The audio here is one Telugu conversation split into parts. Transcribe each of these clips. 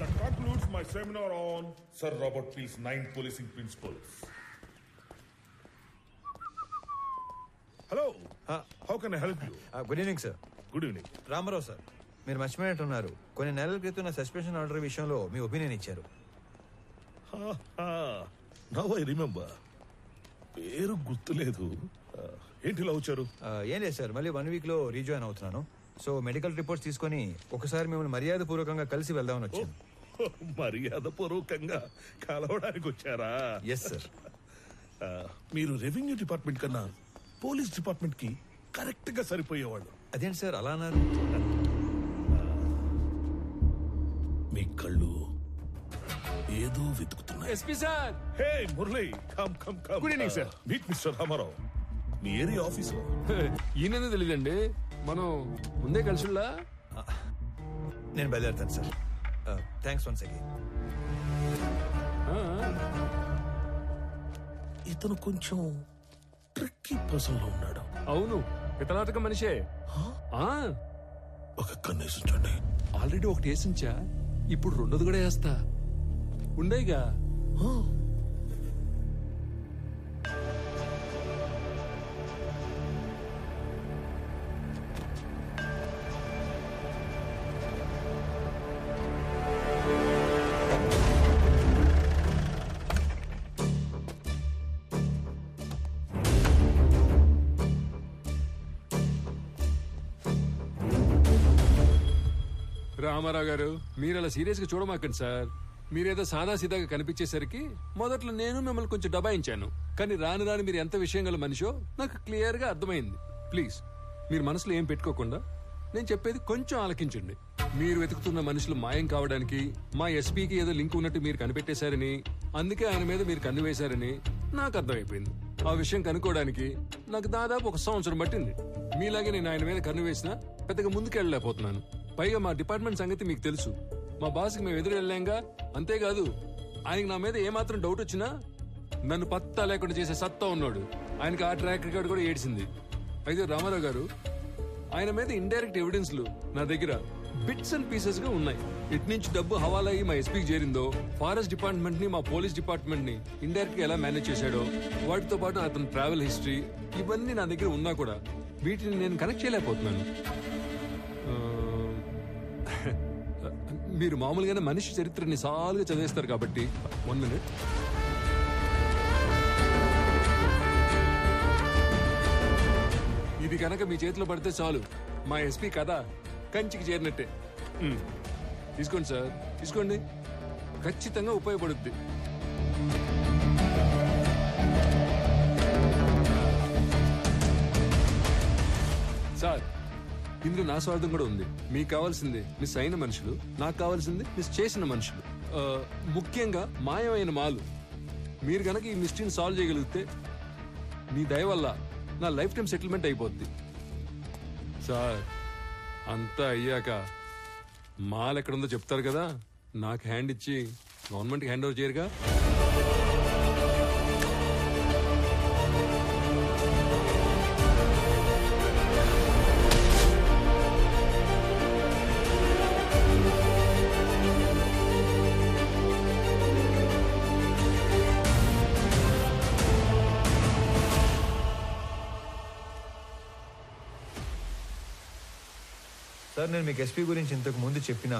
That concludes my seminar on Sir Robert Peel's 9 policing principles. Hello. How can I help you? Good evening sir. Good evening. Ramarao sir, మీరు మర్చిపోయినట్టున్నారు. కొన్ని నెలల క్రితం నా సస్పెన్షన్ ఆర్డర్ విషయంలో మీ ఒపీనియన్ ఇచ్చారు. Now I remember. పేరు గుర్తులేదు. ఏంటి ఇలా వచ్చారు? ఏం లేదు సార్, మళ్ళీ 1 week లో రీజాయిన్ అవుతున్నాను. సో మెడికల్ రిపోర్ట్స్ తీసుకొని ఒకసారి మిమ్మల్ని మర్యాద పూర్వకంగా కలిసి వెళ్దామని వచ్చాను. మర్యాద పూర్వకంగా కలవడానికి వచ్చారా? Yes sir. మీరు రెవెన్యూ డిపార్ట్మెంట్ కన్నా పోలీస్ డిపార్ట్మెంట్ కి కరెక్ట్ గా సరిపోయేవాళ్ళు. అదేంటి సార్ అలా అన్నారు? మీ కళ్ళు ఏదో వెతుకుతున్నాయి. SP sir. Hey Murali, come come come. Good evening, sir. Meet mister Ramarao. మీ ఏరియా ఆఫీసర్. ఈయన తెలియదండి, మనం ముందే కలిసిలా. నేను బయలుదేరుతాను సార్. Thanks once again. ఇతను కొంచెం ట్రిక్కీ పర్సన్ లో ఉన్నాడు. అవును, ఇతనాటక మనిషే. ఒక కన్నేసి చూడండి. ఆల్రెడీ ఒకటి వేసించా, ఇప్పుడు రెండోది కూడా వేస్తా. ఉండేగా. రామారావు గారు, మీరు అలా సీరియస్ గా చూడమాకండి సార్. మీరేదో సాదా సీదాగా కనిపించేసరికి మొదట్లో నేను మిమ్మల్ని కొంచెం దబాయించాను. కానీ రాను రాను మీరు ఎంత విషయం గల మనిషో నాకు క్లియర్ గా అర్థమైంది. ప్లీజ్ మీరు మనసులో ఏం పెట్టుకోకుండా నేను చెప్పేది కొంచెం ఆలకించండి. మీరు వెతుకుతున్న మనుషులు మాయం కావడానికి మా ఎస్పీకి ఏదో లింక్ ఉన్నట్టు మీరు కనిపెట్టేశారని, అందుకే ఆయన మీద మీరు కన్ను వేశారని నాకు అర్థమైపోయింది. ఆ విషయం కనుక్కోవడానికి నాకు దాదాపు 1 సంవత్సరం పట్టింది. మీలాగే నేను ఆయన మీద కన్ను వేసినా పెద్దగా ముందుకెళ్ళలేకపోతున్నాను. పైగా మా డిపార్ట్మెంట్ సంగతి మీకు తెలుసు. మా బాస్కి మేము ఎదురు వెళ్ళాంగా. అంతేకాదు, ఆయనకి నా మీద ఏమాత్రం డౌట్ వచ్చినా నన్ను పత్తా లేకుండా చేసే సత్తా ఉన్నాడు. ఆయనకి ఆ ట్రాక్ రికార్డ్ కూడా ఏడ్చింది. అయితే రామారావు గారు, ఆయన మీద ఇండైరెక్ట్ ఎవిడెన్స్లు నా దగ్గర బిట్స్ అండ్ పీసెస్ గా ఉన్నాయి. ఇటు నుంచి డబ్బు హవాలా అయ్యి మా ఎస్పీకి చేరిందో, ఫారెస్ట్ డిపార్ట్మెంట్ ని మా పోలీస్ డిపార్ట్మెంట్ ని ఇండైరెక్ట్ గా ఎలా మేనేజ్ చేశాడో, వాటితో పాటు అతని ట్రావెల్ హిస్టరీ, ఇవన్నీ నా దగ్గర ఉన్నా కూడా వీటిని నేను కనెక్ట్ చేయలేకపోతున్నాను. మీరు మామూలుగానే మనిషి చరిత్రని సాలుగా చదివేస్తారు కాబట్టి 1 minute. ఇది కనుక మీ చేతిలో పడితే చాలు, మా ఎస్పీ కథ కంచికి చేరినట్టే. తీసుకోండి సార్, తీసుకోండి, ఖచ్చితంగా ఉపయోగపడుద్ది. సార్, ఇందులో నా స్వార్థం కూడా ఉంది. మీకు కావాల్సింది మిస్ అయిన మనుషులు, నాకు కావాల్సింది మిస్ చేసిన మనుషులు. ముఖ్యంగా మాయమైన మాలు. మీరు గనక ఈ మిస్టరీని సాల్వ్ చేయగలిగితే మీ దయ వల్ల నా లైఫ్ టైం సెటిల్మెంట్ అయిపోద్ది. సార్, అంతా అయ్యాక మాల్ ఎక్కడుందో చెప్తారు కదా, నాకు హ్యాండ్ ఇచ్చి గవర్నమెంట్కి హ్యాండ్ ఓవర్ చేయరుగా. సార్, నేను మీకు ఎస్పీ గురించి ఇంతకు ముందు చెప్పినా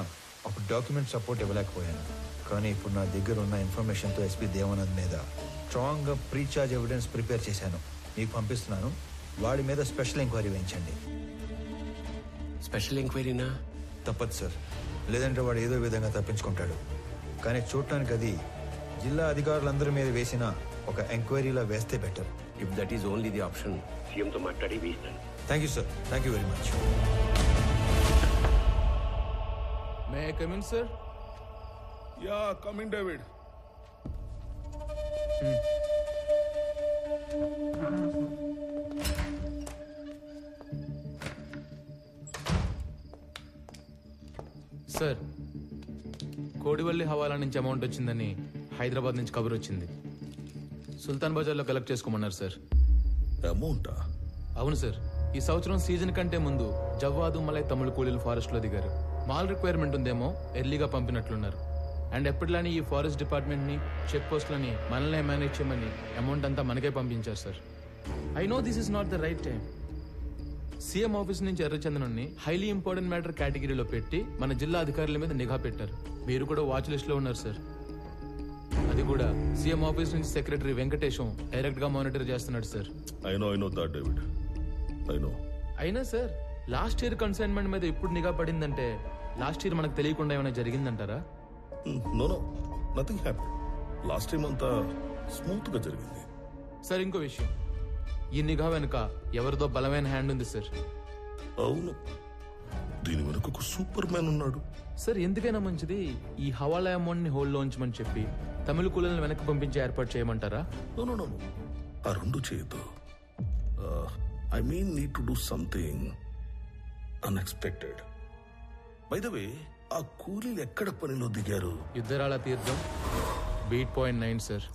అప్పుడు డాక్యుమెంట్ సపోర్ట్ ఇవ్వలేకపోయాను. కానీ ఇప్పుడు నా దగ్గర ఉన్న ఇన్ఫర్మేషన్తో ఎస్పీ దేవానంద్ మీద స్ట్రాంగ్గా ప్రీఛార్జ్ ఎవిడెన్స్ ప్రిపేర్ చేశాను. మీకు పంపిస్తున్నాను. వాడి మీద స్పెషల్ ఎంక్వైరీ వేయించండి. స్పెషల్ ఎంక్వైరీనా? తప్పదు సార్, లేదంటే వాడు ఏదో విధంగా తప్పించుకుంటాడు. కానీ చూడటానికి అది జిల్లా అధికారులందరి మీద వేసిన ఒక ఎంక్వైరీలా వేస్తే better. If that is only the option, సీఎంతో మాట్లాడి వేస్తాను. Thank you sir, thank you very much. May I come in, sir? Yeah, come in, David. Sir, Kodivalli హవాలా నుంచి అమౌంట్ వచ్చిందని హైదరాబాద్ నుంచి కబురు వచ్చింది. సుల్తాన్ బజార్లో కలెక్ట్ చేసుకోమన్నారు సార్. అమౌంటా? అవును సార్, ఈ సంవత్సరం సీజన్ కంటే ముందు జవ్వాదు మలై తమిళ కూలీలు ఫారెస్ట్ లో దిగారు. మాల్ రిక్వైర్మెంట్ ఉందేమో, ఎర్లీగా పంపినట్లున్నారు. అండ్ ఎప్పటిలానే ఈ ఫారెస్ట్ డిపార్ట్మెంట్ని చెక్ పోస్ట్లని మనల్ని మేనేజ్ చేయమని అమౌంట్ అంతా మనకే పంపించారు sir. I know this is not the right time. CM office నుంచి ఎర్రచందనాన్ని హైలీ ఇంపార్టెంట్ మ్యాటర్ కేటగిరీలో పెట్టి మన జిల్లా అధికారుల మీద నిఘా పెట్టారు. మీరు కూడా వాచ్ లిస్ట్ లో ఉన్నారు సార్. అది కూడా సీఎం ఆఫీస్ నుంచి సెక్రటరీ వెంకటేశం డైరెక్ట్ గా మానిటర్ చేస్తున్నాడు sir. I know that, David. I know. అయినా సార్ లాస్ట్ ఇయర్ కన్సైన్మెంట్ మీద ఇప్పుడు నిఘా పడిందంటే లాస్ట్ ఇయర్ మనకు తెలియకుండా ఏమైనా జరిగిందంటారా? No, nothing happened. Last time అంతా స్మూత్ గా జరిగింది. సార్ ఇంకో విషయం, ఈ నిఘా వెనుక ఎవరిదో బలమైన హ్యాండ్ ఉంది సార్. అవును, దీని వెనుక ఒక సూపర్ మ్యాన్ ఉన్నాడు. సార్ ఎందుకైనా మంచిది ఈ హవాలా అమౌంట్ ని హోల్డ్ లో ఉంచమని చెప్పి తమిళ కూలీలను వెనక్కి పంపించే ఏర్పాటు చేయమంటారా? No. ఆ రెండు చేయొద్దు. I mean need to do something unexpected. By the way, ఆ కూలీలు ఎక్కడ పనిలో దిగారు? యుద్ధరాల తీర్థం బీట్ పాయింట్ 9 సార్.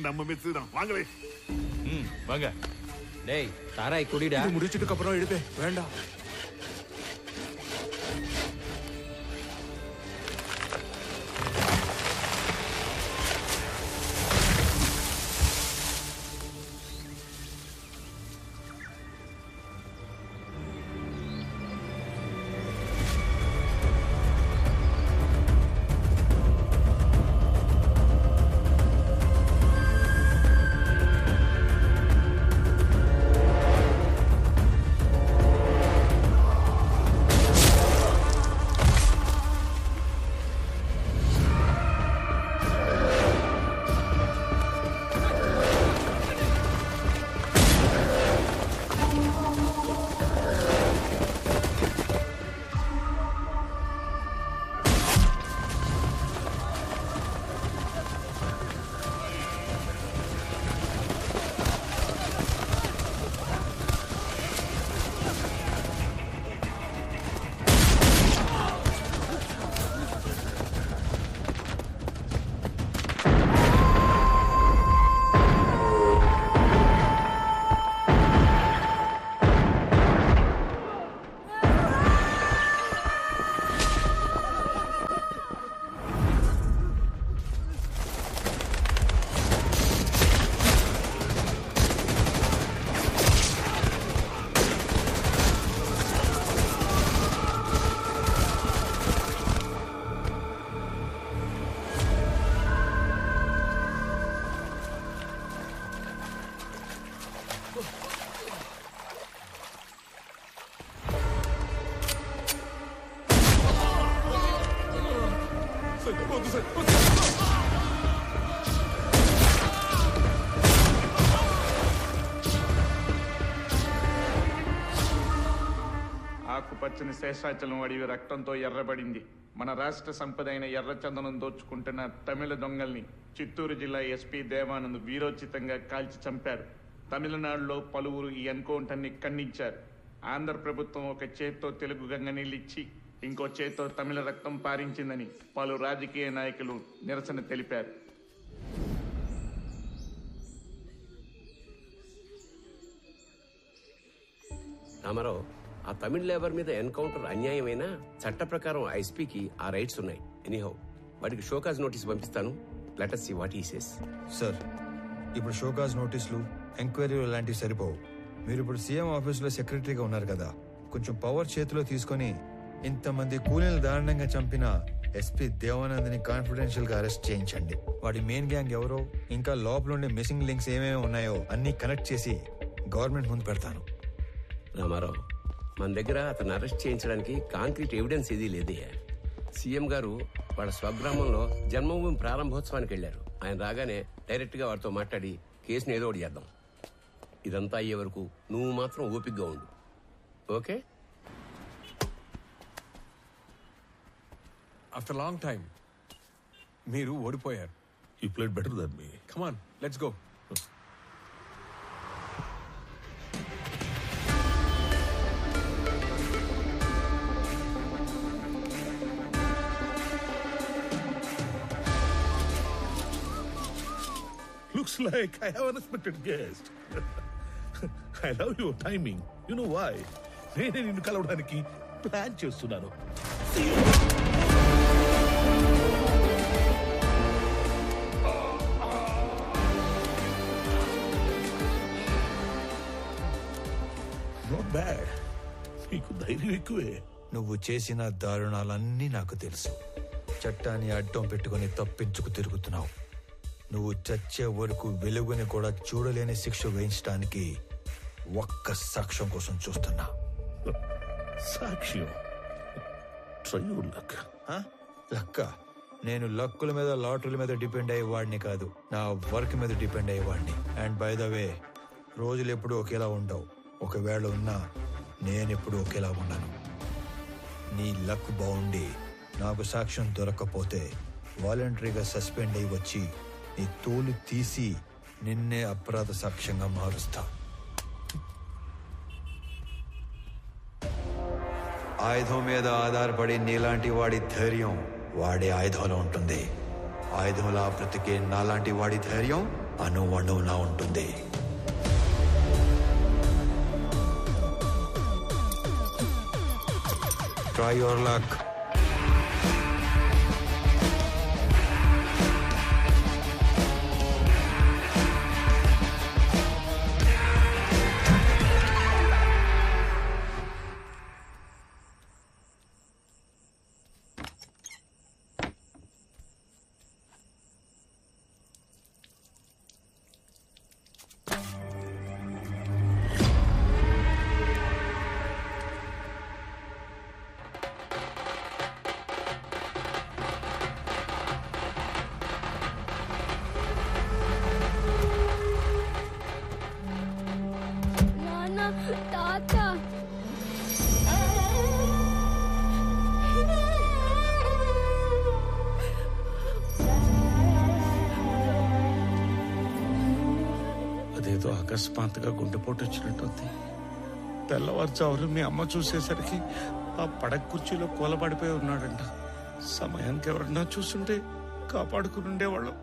நம்ம மிஸ் தான் வாங்களே. வாங்க. டேய் தாராய் குடிடா. இது முடிச்சிட்டு அப்புறம் எடுப்பே. வேண்டாம். ఆకుపచ్చని శేషాచలం అడవి రక్తంతో ఎర్రబడింది. మన రాష్ట్ర సంపద అయిన ఎర్రచందనం దోచుకుంటున్న తమిళ దొంగల్ని చిత్తూరు జిల్లా ఎస్పీ దేవానంద్ వీరోచితంగా కాల్చి చంపారు. తమిళనాడులో పలువురు ఈ ఎన్కౌంటర్ని ఖండించారు. ఆంధ్ర ప్రభుత్వం ఒక చేత్తో తెలుగు గంగ నీళ్ళిచ్చి ఇంకో చేత్తో తమిళ రక్తం పారించిందని పలు రాజకీయ నాయకులు నిరసన తెలిపారు. రామారావు, ఆ తమిళ లేబర్ మీద ఎన్కౌంటర్ అన్యాయమైనా చట్ట ప్రకారం ఐఎస్పీకి ఆ రైట్స్ ఉన్నాయి. ఎనీహౌ వాడికి షోకాజ్ నోటీస్ పంపిస్తాను. Let us see what he says. Sir, ఇప్పుడు షోకాజ్ నోటీసులు ఎంక్వైరీలు లాంటివి సరిపోవు. మీరు ఇప్పుడు సీఎం ఆఫీసులో సెక్రటరీగా ఉన్నారు కదా, కొంచెం పవర్ చేతిలో తీసుకొని ఇంతమంది కూలీలు దారుణంగా చంపిన ఎస్పీ దేవానంద్ని కాన్ఫిడెన్షియల్ గా అరెస్ట్ చేయించండి. వాడి మెయిన్ గ్యాంగ్ ఎవరో, ఇంకా లోపల ఉండే మిస్సింగ్ లింక్స్ ఏమేమి ఉన్నాయో అన్ని కనెక్ట్ చేసి గవర్నమెంట్ ముందు పెడతాను. రామారావు, మన దగ్గర అతను అరెస్ట్ చేయించడానికి కాంక్రీట్ ఎవిడెన్స్ ఏదీ లేదే. సీఎం గారు వాళ్ళ స్వగ్రామంలో జన్మభూమి ప్రారంభోత్సవానికి వెళ్ళారు. ఆయన రాగానే డైరెక్ట్ గా వారితో మాట్లాడి కేసుని ఏదో ఒకటి చేద్దాం. ఇదంతా అయ్యే వరకు నువ్వు మాత్రం ఓపికగా ఉండు. ఓకే? ఆఫ్టర్ లాంగ్ టైం మీరు ఓడిపోయారు. You played better than me. Come on let's go. Looks like I have an unexpected guest. I love your timing. You know why? నేనే నిన్ను కలవడానికి ప్లాన్ చేస్తున్నాను. Not bad. నీకు ధైర్యం ఎక్కువే. నువ్వు చేసిన దారుణాలన్నీ నాకు తెలుసు. చట్టాన్ని అడ్డం పెట్టుకుని తప్పించుకు తిరుగుతున్నావు. నువ్వు చచ్చే వరకు వెలుగుని కూడా చూడలేని శిక్ష వేయించడానికి ఒక్క సాక్ష్యం కోసం చూస్తున్నా. సాక్ష్యం? Try your luck. లక్క? నేను లక్కుల మీద లాటరీల మీద డిపెండ్ అయ్యేవాడిని కాదు, నా వర్క్ మీద డిపెండ్ అయ్యేవాడిని. అండ్ బై ద వే, రోజులు ఎప్పుడు ఒకేలా ఉండవు. ఒకవేళ ఉన్నా నేనెప్పుడు ఒకేలా ఉన్నాను. నీ లక్ బాగుండి నాకు సాక్ష్యం దొరకకపోతే వాలంటరీగా సస్పెండ్ అయ్యి వచ్చి నీ తోలు తీసి నిన్నే అపరాధ సాక్ష్యంగా మారుస్తా. ఆయుధం మీద ఆధారపడి నీలాంటి వాడి ధైర్యం వాడే ఆయుధంలో ఉంటుంది. ఆయుధంలా బ్రతికే నాలాంటి వాడి ధైర్యం అణువణువునా ఉంటుంది. Try your luck. అదేదో అకస్మాత్తుగా గుండెపోటు వచ్చినట్టుంది. తెల్లవారుజామున మీ అమ్మ చూసేసరికి ఆ పడక కుర్చీలో కూలబడిపోయి ఉన్నాడంట. సమయానికి ఎవరన్నా చూస్తుంటే కాపాడుకుని ఉండేవాళ్ళం.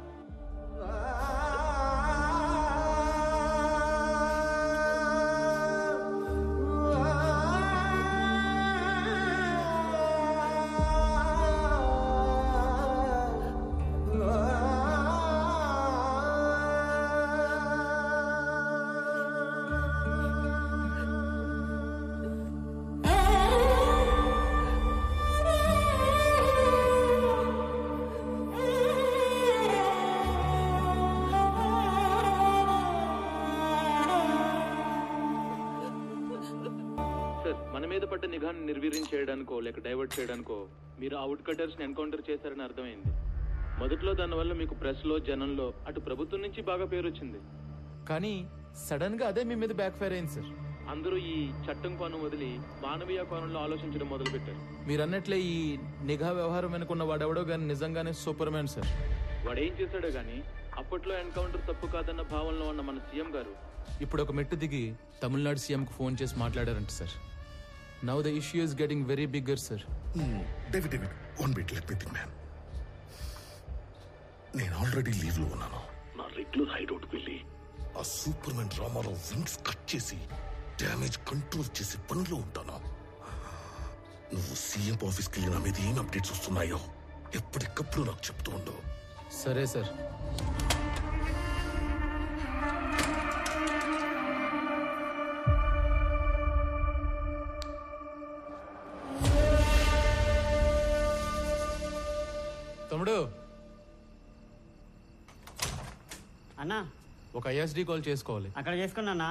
మన మీద పడ్డ నిఘాను నిర్వీర్యం చేయడానికో లేక డైవర్ట్ చేయడానికో మీరు అవుట్ కటర్స్ ని ఎన్కౌంటర్ చేశారని అర్థమైంది. మొదట్లో దానివల్ల మీకు ప్రెస్ లో జనంలో అటు ప్రభుత్వం నుంచి బాగా పేరు వచ్చింది. కానీ సడన్ గా అదే మీ మీద బ్యాక్ ఫైర్ అయింది సార్. అందరూ ఈ చట్టం కోణం వదిలి మానవీయ కోణంలో ఆలోచించడం మొదలు పెట్టారు. మీరు అన్నట్లే ఈ నిఘా వ్యవహారం వెనుకున్న వాడెవడో గానీ నిజంగానే సూపర్ మ్యాన్ సార్. వాడేం చేశాడో గానీ అప్పట్లో ఎన్కౌంటర్ తప్పు కాదన్న భావనలో ఉన్న మన సీఎం గారు ఇప్పుడు ఒక మెట్టు దిగి తమిళనాడు సీఎం కు ఫోన్ చేసి మాట్లాడారంట sir. Now the issue is getting very bigger, sir. David, one bit, let me think, man. నేను ఆల్రెడీ లీవ్ లో ఉన్నాను. నా రెగ్యులర్ హైడౌట్కి వెళ్ళి ఆ super man Ramarao wings cut చేసి డ్యామేజ్ కంట్రోల్ చేసి పనిలో ఉంటాను. నువ్వు సీఎం ఆఫీస్కి వెళ్ళి నా మీద ఏం అప్డేట్స్ వస్తున్నాయో ఎప్పటికప్పుడు నాకు చెప్తూ ఉండవు. సరే సార్. తమ్ముడు అన్నా ఒక ఐఎస్డి కాల్ చేసుకోవాలి. అక్కడ చేసుకున్నా